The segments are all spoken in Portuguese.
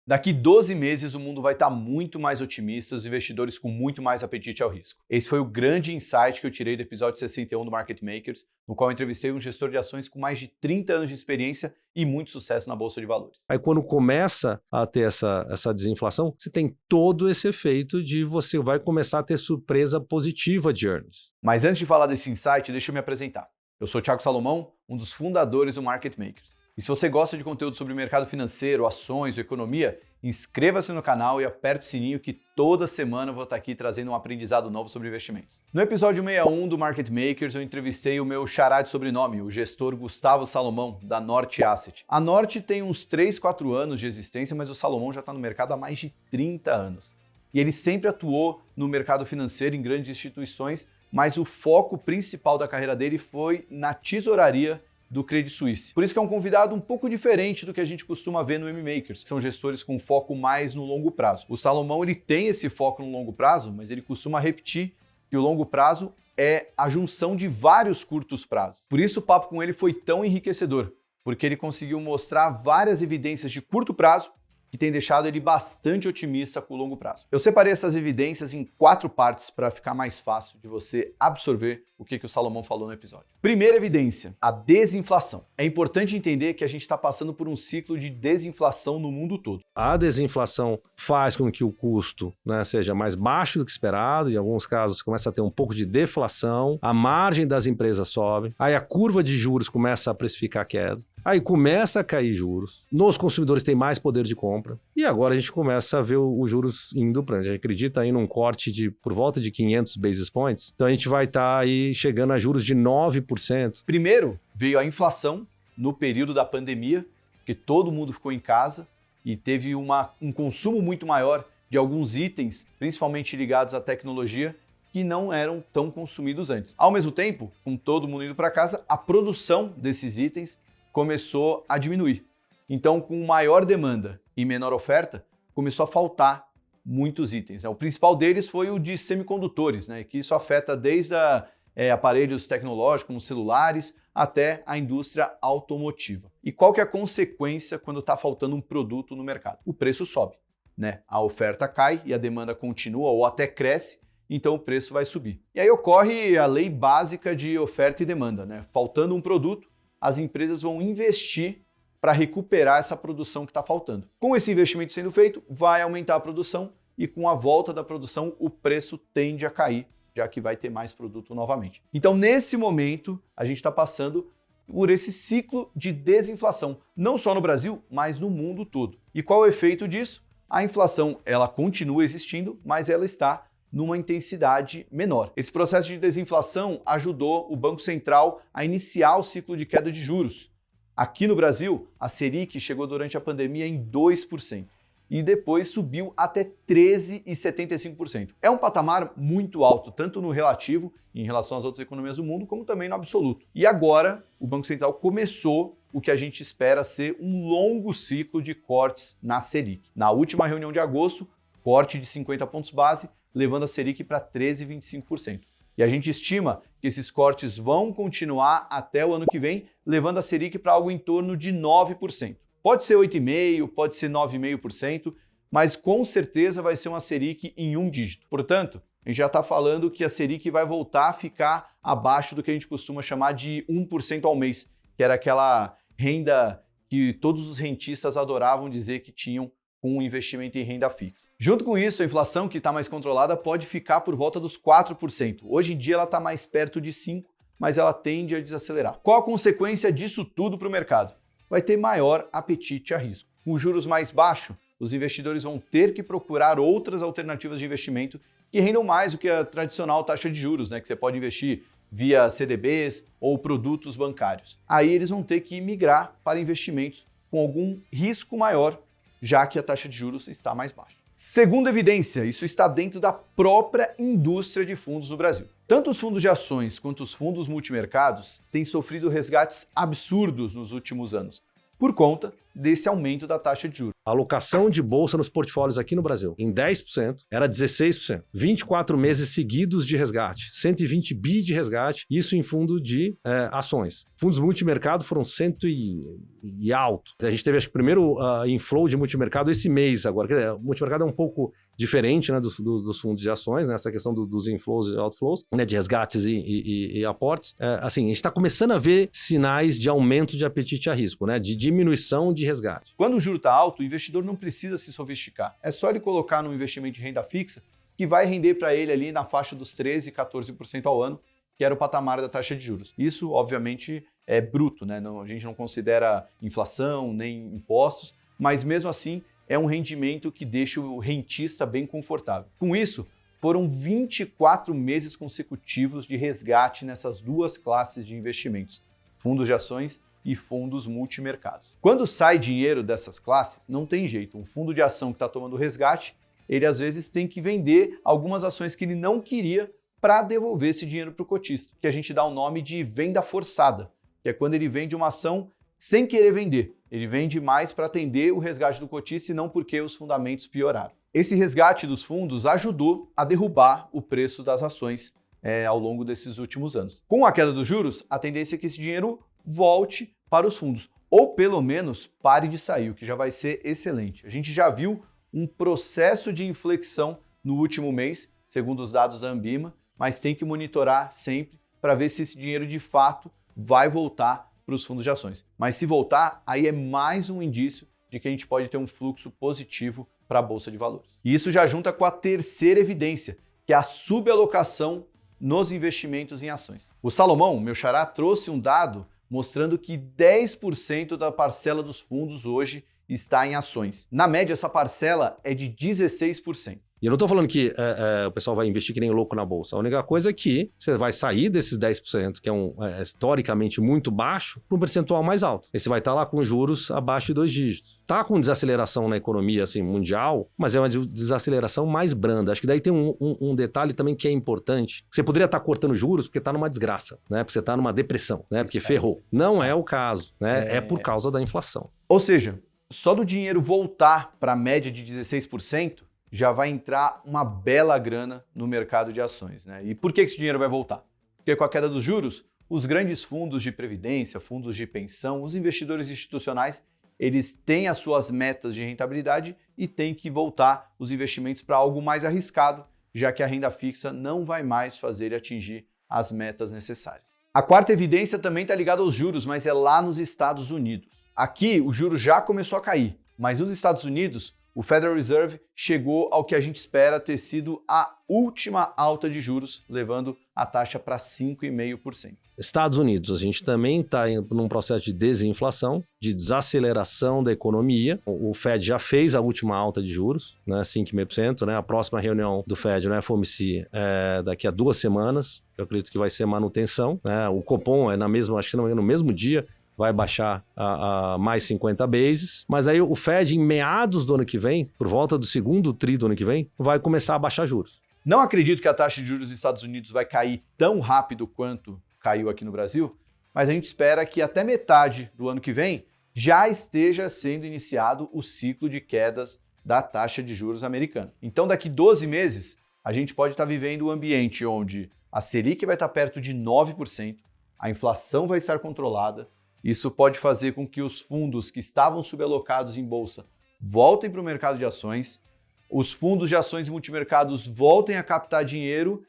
Daqui 12 meses o mundo vai estar muito mais otimista, os investidores com muito mais apetite ao risco. Esse foi o grande insight que eu tirei do episódio 61 do Market Makers, no qual eu entrevistei um gestor de ações com mais de 30 anos de experiência e muito sucesso na Bolsa de Valores. Aí quando começa a ter essa desinflação, você tem todo esse efeito de você vai começar a ter surpresa positiva de earnings. Mas antes de falar desse insight, deixa eu me apresentar. Eu sou o Thiago Salomão, um dos fundadores do Market Makers. E se você gosta de conteúdo sobre mercado financeiro, ações ou economia, inscreva-se no canal e aperte o sininho que toda semana eu vou estar aqui trazendo um aprendizado novo sobre investimentos. No episódio 61 do Market Makers, eu entrevistei o meu xará de sobrenome, o gestor Gustavo Salomão, da Norte Asset. A Norte tem uns 3, 4 anos de existência, mas o Salomão já está no mercado há mais de 30 anos. E ele sempre atuou no mercado financeiro em grandes instituições, mas o foco principal da carreira dele foi na tesouraria do Credit Suisse. Por isso que é um convidado um pouco diferente do que a gente costuma ver no M-Makers, que são gestores com foco mais no longo prazo. O Salomão ele tem esse foco no longo prazo, mas ele costuma repetir que o longo prazo é a junção de vários curtos prazos. Por isso o papo com ele foi tão enriquecedor, porque ele conseguiu mostrar várias evidências de curto prazo que tem deixado ele bastante otimista com o longo prazo. Eu separei essas evidências em 4 partes para ficar mais fácil de você absorver o que o Salomão falou no episódio. Primeira evidência, a desinflação. É importante entender que a gente está passando por um ciclo de desinflação no mundo todo. A desinflação faz com que o custo, seja mais baixo do que esperado, em alguns casos começa a ter um pouco de deflação, a margem das empresas sobe, aí a curva de juros começa a precificar a queda. Aí começa a cair juros, nos consumidores tem mais poder de compra e agora a gente começa a ver os juros indo para a gente acredita aí num corte de por volta de 500 basis points. Então a gente vai estar aí chegando a juros de 9%. Primeiro veio a inflação no período da pandemia, que todo mundo ficou em casa e teve um consumo muito maior de alguns itens, principalmente ligados à tecnologia, que não eram tão consumidos antes. Ao mesmo tempo, com todo mundo indo para casa, a produção desses itens começou a diminuir. Então, com maior demanda e menor oferta, começou a faltar muitos itens. O principal deles foi o de semicondutores, que isso afeta desde aparelhos tecnológicos, como celulares, até a indústria automotiva. E qual que é a consequência quando está faltando um produto no mercado? O preço sobe. A oferta cai e a demanda continua ou até cresce, então o preço vai subir. E aí ocorre a lei básica de oferta e demanda. Faltando um produto, as empresas vão investir para recuperar essa produção que está faltando. Com esse investimento sendo feito, vai aumentar a produção e com a volta da produção, o preço tende a cair, já que vai ter mais produto novamente. Então, nesse momento, a gente está passando por esse ciclo de desinflação, não só no Brasil, mas no mundo todo. E qual é o efeito disso? A inflação, ela continua existindo, mas ela está numa intensidade menor. Esse processo de desinflação ajudou o Banco Central a iniciar o ciclo de queda de juros. Aqui no Brasil, a Selic chegou durante a pandemia em 2% e depois subiu até 13,75%. É um patamar muito alto, tanto no relativo, em relação às outras economias do mundo, como também no absoluto. E agora, o Banco Central começou o que a gente espera ser um longo ciclo de cortes na Selic. Na última reunião de agosto, corte de 50 pontos base, levando a Selic para 13,25%. E a gente estima que esses cortes vão continuar até o ano que vem, levando a Selic para algo em torno de 9%. Pode ser 8,5%, pode ser 9,5%, mas com certeza vai ser uma Selic em um dígito. Portanto, a gente já está falando que a Selic vai voltar a ficar abaixo do que a gente costuma chamar de 1% ao mês, que era aquela renda que todos os rentistas adoravam dizer que tinham com um investimento em renda fixa. Junto com isso, a inflação, que está mais controlada, pode ficar por volta dos 4%. Hoje em dia ela está mais perto de 5%, mas ela tende a desacelerar. Qual a consequência disso tudo para o mercado? Vai ter maior apetite a risco. Com juros mais baixos, os investidores vão ter que procurar outras alternativas de investimento que rendam mais do que a tradicional taxa de juros, que você pode investir via CDBs ou produtos bancários. Aí eles vão ter que migrar para investimentos com algum risco maior, já que a taxa de juros está mais baixa. Segunda evidência, isso está dentro da própria indústria de fundos no Brasil. Tanto os fundos de ações quanto os fundos multimercados têm sofrido resgates absurdos nos últimos anos, por conta desse aumento da taxa de juros. A alocação de bolsa nos portfólios aqui no Brasil, em 10%, era 16%. 24 meses seguidos de resgate, 120 bi de resgate, isso em fundo de ações. Fundos multimercado foram 100 e alto. A gente teve, acho que, o primeiro inflow de multimercado esse mês agora. Quer dizer, o multimercado é um pouco diferente, né, dos fundos de ações, né, essa questão dos inflows e outflows, né, de resgates e aportes. Assim, a gente está começando a ver sinais de aumento de apetite a risco, né, de diminuição de resgate. Quando o juro está alto, o investidor não precisa se sofisticar. É só ele colocar num investimento de renda fixa que vai render para ele ali na faixa dos 13%, 14% ao ano, que era o patamar da taxa de juros. Isso, obviamente, é bruto, né? Não, a gente não considera inflação nem impostos, mas mesmo assim é um rendimento que deixa o rentista bem confortável. Com isso, foram 24 meses consecutivos de resgate nessas duas classes de investimentos, fundos de ações e fundos multimercados. Quando sai dinheiro dessas classes, não tem jeito. Um fundo de ação que está tomando resgate, ele às vezes tem que vender algumas ações que ele não queria para devolver esse dinheiro para o cotista, que a gente dá o nome de venda forçada, que é quando ele vende uma ação sem querer vender. Ele vende mais para atender o resgate do cotista e não porque os fundamentos pioraram. Esse resgate dos fundos ajudou a derrubar o preço das ações ao longo desses últimos anos. Com a queda dos juros, a tendência é que esse dinheiro volte para os fundos, ou pelo menos pare de sair, o que já vai ser excelente. A gente já viu um processo de inflexão no último mês, segundo os dados da Ambima, mas tem que monitorar sempre para ver se esse dinheiro de fato vai voltar para os fundos de ações. Mas se voltar, aí é mais um indício de que a gente pode ter um fluxo positivo para a Bolsa de Valores. E isso já junta com a terceira evidência, que é a subalocação nos investimentos em ações. O Salomão, meu xará, trouxe um dado mostrando que 10% da parcela dos fundos hoje está em ações. Na média, essa parcela é de 16%. E eu não estou falando que o pessoal vai investir que nem louco na bolsa. A única coisa é que você vai sair desses 10%, que é historicamente muito baixo, para um percentual mais alto. E você vai estar lá com juros abaixo de 2 dígitos. Está com desaceleração na economia assim, mundial, mas é uma desaceleração mais branda. Acho que daí tem um detalhe também que é importante. Você poderia estar cortando juros porque está numa desgraça, né? Porque você está numa depressão, né? Porque ferrou. Não é o caso, né? É por causa da inflação. Ou seja, só do dinheiro voltar para a média de 16%, já vai entrar uma bela grana no mercado de ações, né? E por que esse dinheiro vai voltar? Porque com a queda dos juros, os grandes fundos de previdência, fundos de pensão, os investidores institucionais, eles têm as suas metas de rentabilidade e têm que voltar os investimentos para algo mais arriscado, já que a renda fixa não vai mais fazer ele atingir as metas necessárias. A quarta evidência também está ligada aos juros, mas é lá nos Estados Unidos. Aqui o juro já começou a cair, mas nos Estados Unidos o Federal Reserve chegou ao que a gente espera ter sido a última alta de juros, levando a taxa para 5,5%. Estados Unidos, a gente também está num processo de desinflação, de desaceleração da economia. O Fed já fez a última alta de juros, né, 5,5%, né? A próxima reunião do Fed, né, FOMC, é daqui a 2 semanas. Eu acredito que vai ser manutenção, né? O Copom é acho que no mesmo dia, vai baixar a mais 50 bases, mas aí o Fed, em meados do ano que vem, por volta do segundo tri do ano que vem, vai começar a baixar juros. Não acredito que a taxa de juros dos Estados Unidos vai cair tão rápido quanto caiu aqui no Brasil, mas a gente espera que até metade do ano que vem já esteja sendo iniciado o ciclo de quedas da taxa de juros americana. Então, daqui 12 meses, a gente pode estar vivendo um ambiente onde a Selic vai estar perto de 9%, a inflação vai estar controlada. Isso pode fazer com que os fundos que estavam subalocados em bolsa voltem para o mercado de ações, os fundos de ações e multimercados voltem a captar dinheiro,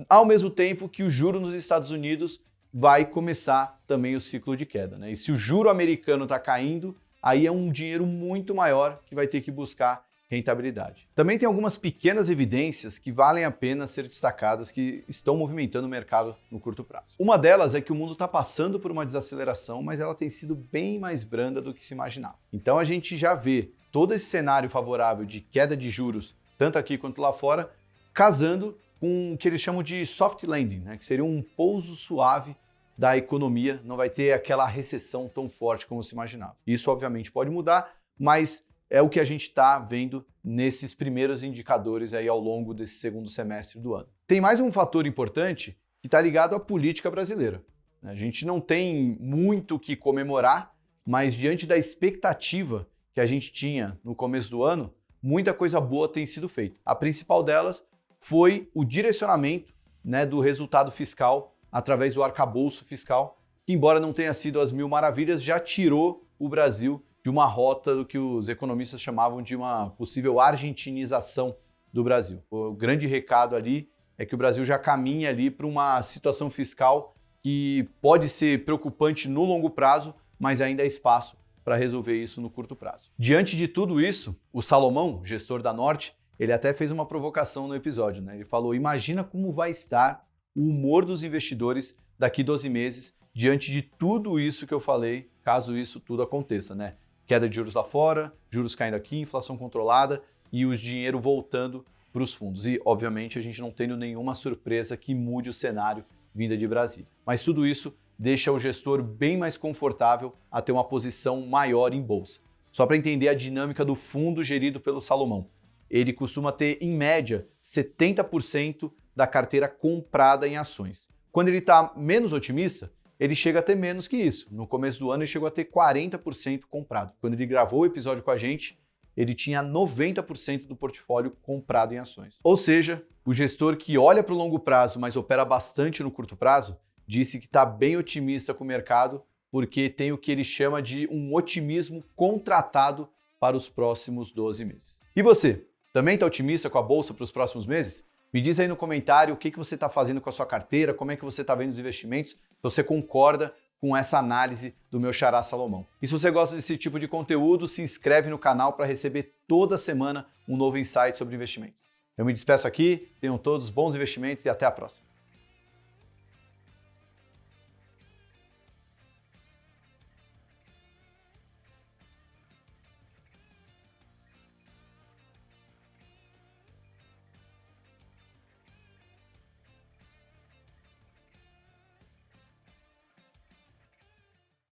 ao mesmo tempo que o juro nos Estados Unidos vai começar também o ciclo de queda, né? E se o juro americano está caindo, aí é um dinheiro muito maior que vai ter que buscar rentabilidade. Também tem algumas pequenas evidências que valem a pena ser destacadas que estão movimentando o mercado no curto prazo. Uma delas é que o mundo está passando por uma desaceleração, mas ela tem sido bem mais branda do que se imaginava. Então a gente já vê todo esse cenário favorável de queda de juros, tanto aqui quanto lá fora, casando com o que eles chamam de soft landing, né? Que seria um pouso suave da economia, não vai ter aquela recessão tão forte como se imaginava. Isso obviamente pode mudar, mas é o que a gente está vendo nesses primeiros indicadores aí ao longo desse segundo semestre do ano. Tem mais um fator importante que está ligado à política brasileira. A gente não tem muito o que comemorar, mas diante da expectativa que a gente tinha no começo do ano, muita coisa boa tem sido feita. A principal delas foi o direcionamento, né, do resultado fiscal através do arcabouço fiscal, que embora não tenha sido as mil maravilhas, já tirou o Brasil de uma rota do que os economistas chamavam de uma possível argentinização do Brasil. O grande recado ali é que o Brasil já caminha ali para uma situação fiscal que pode ser preocupante no longo prazo, mas ainda há espaço para resolver isso no curto prazo. Diante de tudo isso, o Salomão, gestor da Norte, ele até fez uma provocação no episódio, né? Ele falou: imagina como vai estar o humor dos investidores daqui 12 meses diante de tudo isso que eu falei, caso isso tudo aconteça, né? Queda de juros lá fora, juros caindo aqui, inflação controlada e o dinheiro voltando para os fundos. E, obviamente, a gente não tendo nenhuma surpresa que mude o cenário vinda de Brasília. Mas tudo isso deixa o gestor bem mais confortável a ter uma posição maior em bolsa. Só para entender a dinâmica do fundo gerido pelo Salomão. Ele costuma ter, em média, 70% da carteira comprada em ações. Quando ele está menos otimista, ele chega a ter menos que isso. No começo do ano, ele chegou a ter 40% comprado. Quando ele gravou o episódio com a gente, ele tinha 90% do portfólio comprado em ações. Ou seja, o gestor que olha para o longo prazo, mas opera bastante no curto prazo, disse que está bem otimista com o mercado, porque tem o que ele chama de um otimismo contratado para os próximos 12 meses. E você, também está otimista com a bolsa para os próximos meses? Me diz aí no comentário o que você está fazendo com a sua carteira, como é que você está vendo os investimentos, se você concorda com essa análise do meu xará Salomão. E se você gosta desse tipo de conteúdo, se inscreve no canal para receber toda semana um novo insight sobre investimentos. Eu me despeço aqui, tenham todos bons investimentos e até a próxima.